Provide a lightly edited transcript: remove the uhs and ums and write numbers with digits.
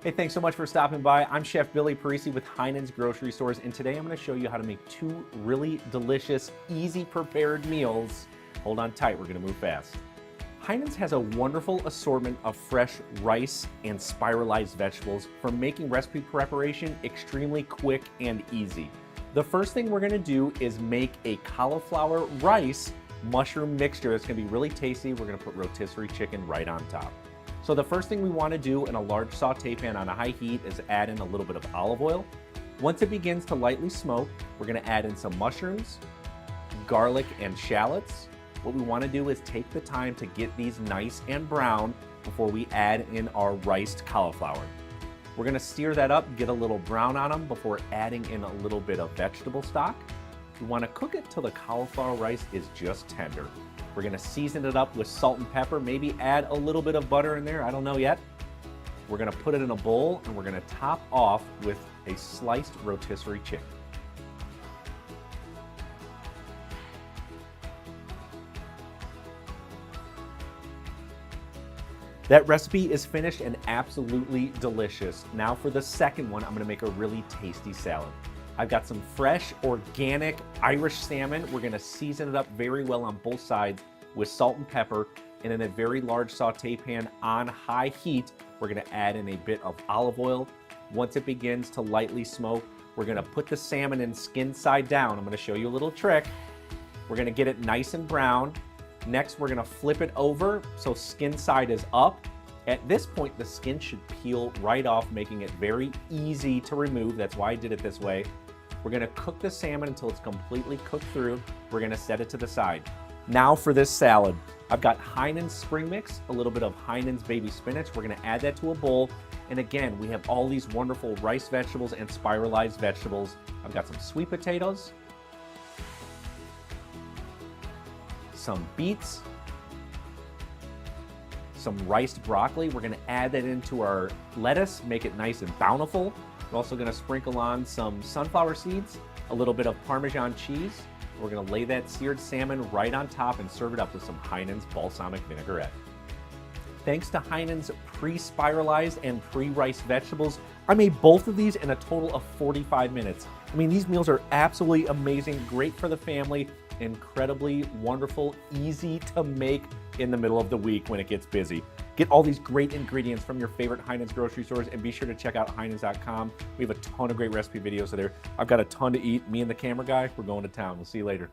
Hey, thanks so much for stopping by. I'm Chef Billy Parisi with Heinen's Grocery Stores, and today I'm going to show you how to make two really delicious, easy prepared meals. Hold on tight, we're going to move fast. Heinen's has a wonderful assortment of fresh rice and spiralized vegetables for making recipe preparation extremely quick and easy. The first thing we're going to do is make a cauliflower rice mushroom mixture that's going to be really tasty. We're going to put rotisserie chicken right on top. So the first thing we want to do in a large saute pan on a high heat is add in a little bit of olive oil. Once it begins to lightly smoke, we're going to add in some mushrooms, garlic, and shallots. What we want to do is take the time to get these nice and brown before we add in our riced cauliflower. We're going to sear that up, get a little brown on them before adding in a little bit of vegetable stock. We want to cook it till the cauliflower rice is just tender. We're going to season it up with salt and pepper, maybe add a little bit of butter in there, I don't know yet. We're going to put it in a bowl and we're going to top off with a sliced rotisserie chicken. That recipe is finished and absolutely delicious. Now for the second one, I'm going to make a really tasty salad. I've got some fresh, organic Irish salmon. We're gonna season it up very well on both sides with salt and pepper. And in a very large saute pan on high heat, we're gonna add in a bit of olive oil. Once it begins to lightly smoke, we're gonna put the salmon in skin side down. I'm gonna show you a little trick. We're gonna get it nice and brown. Next, we're gonna flip it over so skin side is up. At this point, the skin should peel right off, making it very easy to remove. That's why I did it this way. We're gonna cook the salmon until it's completely cooked through. We're gonna set it to the side. Now for this salad. I've got Heinen's spring mix, a little bit of Heinen's baby spinach. We're gonna add that to a bowl. And again, we have all these wonderful rice vegetables and spiralized vegetables. I've got some sweet potatoes, some beets, some riced broccoli. We're gonna add that into our lettuce, make it nice and bountiful. We're also gonna sprinkle on some sunflower seeds, a little bit of Parmesan cheese. We're gonna lay that seared salmon right on top and serve it up with some Heinen's balsamic vinaigrette. Thanks to Heinen's pre-spiralized and pre-riced vegetables, I made both of these in a total of 45 minutes. I mean, these meals are absolutely amazing, great for the family, incredibly wonderful, easy to make in the middle of the week when it gets busy. Get all these great ingredients from your favorite Heinen's grocery stores and be sure to check out Heinens.com. We have a ton of great recipe videos there. I've got a ton to eat. Me and the camera guy, we're going to town. We'll see you later.